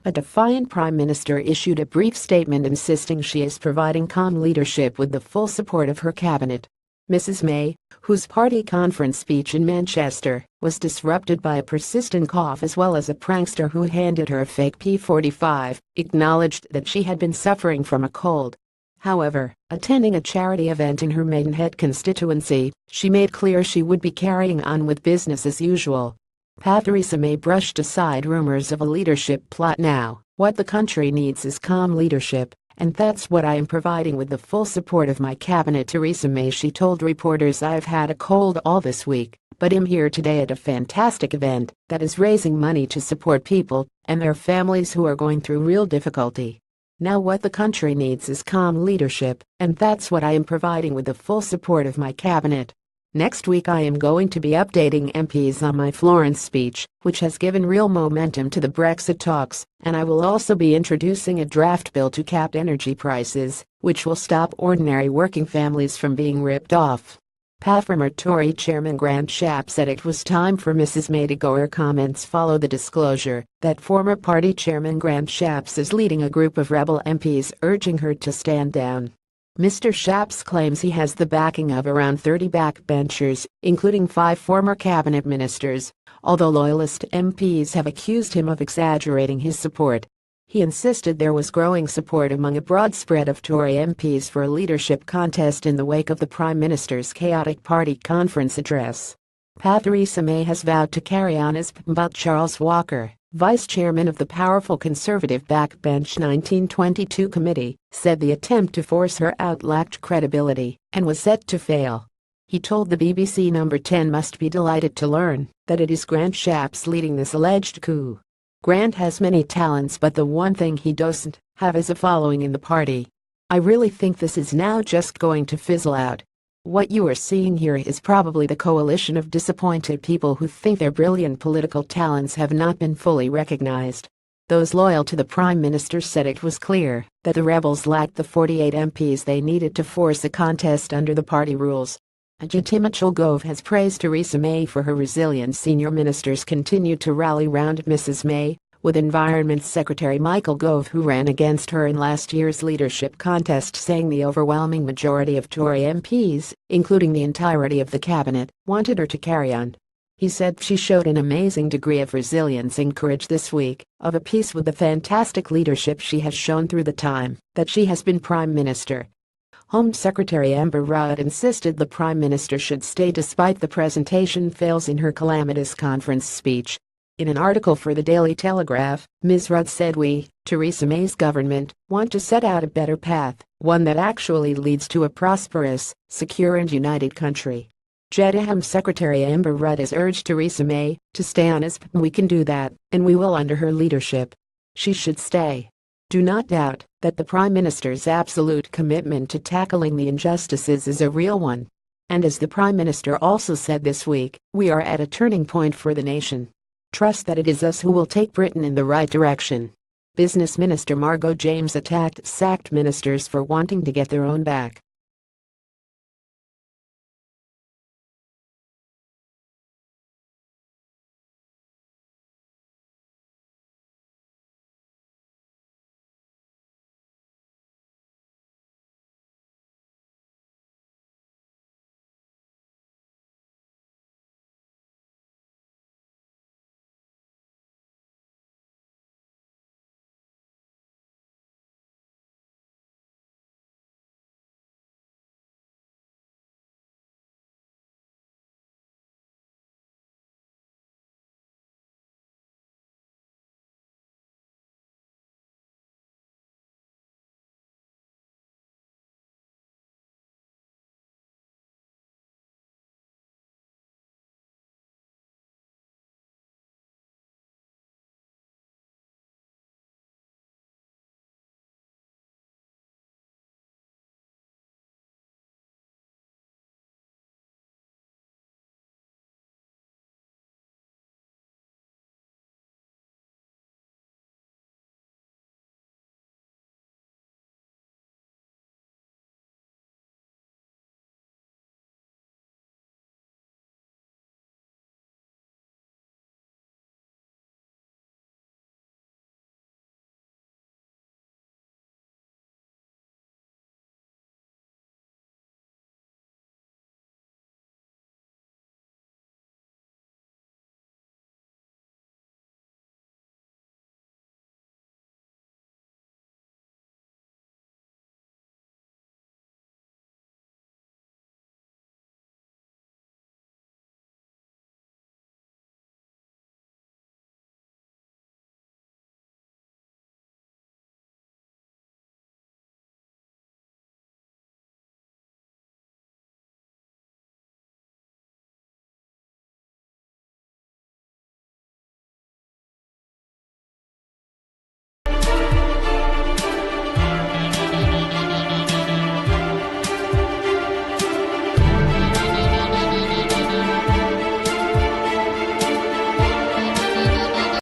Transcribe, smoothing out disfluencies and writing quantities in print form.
A defiant Prime Minister issued a brief statement insisting she is providing calm leadership with the full support of her cabinet. Mrs. May, whose party conference speech in Manchester was disrupted by a persistent cough as well as a prankster who handed her a fake P45, acknowledged that she had been suffering from a cold. However, attending a charity event in her Maidenhead constituency, she made clear she would be carrying on with business as usual. Theresa May brushed aside rumors of a leadership plot. Now, what the country needs is calm leadership, and that's what I am providing with the full support of my cabinet. Theresa May, she told reporters, I've had a cold all this week, but I'm here today at a fantastic event that is raising money to support people and their families who are going through real difficulty. Now what the country needs is calm leadership, and that's what I am providing with the full support of my cabinet. Next week I am going to be updating MPs on my Florence speech, which has given real momentum to the Brexit talks, and I will also be introducing a draft bill to cap energy prices, which will stop ordinary working families from being ripped off. Former Tory Chairman Grant Shapps said it was time for Mrs. May to go. Her comments follow the disclosure that former party chairman Grant Shapps is leading a group of rebel MPs urging her to stand down. Mr. Shapps claims he has the backing of around 30 backbenchers, including 5 former cabinet ministers, although loyalist MPs have accused him of exaggerating his support. He insisted there was growing support among a broad spread of Tory MPs for a leadership contest in the wake of the Prime Minister's chaotic party conference address. Theresa May has vowed to carry on as but Charles Walker, vice chairman of the powerful Conservative backbench 1922 committee, said the attempt to force her out lacked credibility and was set to fail. He told the BBC Number 10 must be delighted to learn that it is Grant Shapps leading this alleged coup. Grant has many talents, but the one thing he doesn't have is a following in the party. I really think this is now just going to fizzle out. What you are seeing here is probably the coalition of disappointed people who think their brilliant political talents have not been fully recognized. Those loyal to the Prime Minister said it was clear that the rebels lacked the 48 MPs they needed to force a contest under the party rules. Ajit Mitchell Gove has praised Theresa May for her resilience. Senior ministers continued to rally round Mrs. May, with Environment Secretary Michael Gove, who ran against her in last year's leadership contest, saying the overwhelming majority of Tory MPs, including the entirety of the cabinet, wanted her to carry on. He said she showed an amazing degree of resilience and courage this week, of a piece with the fantastic leadership she has shown through the time that she has been Prime Minister. Home Secretary Amber Rudd insisted the Prime Minister should stay despite the presentation fails in her calamitous conference speech. In an article for the Daily Telegraph, Ms. Rudd said we, Theresa May's government, want to set out a better path, one that actually leads to a prosperous, secure and united country. Home Secretary Amber Rudd has urged Theresa May to stay on as we can do that, and we will under her leadership. She should stay. Do not doubt that the Prime Minister's absolute commitment to tackling the injustices is a real one. And as the Prime Minister also said this week, we are at a turning point for the nation. Trust that it is us who will take Britain in the right direction. Business Minister Margot James attacked sacked ministers for wanting to get their own back.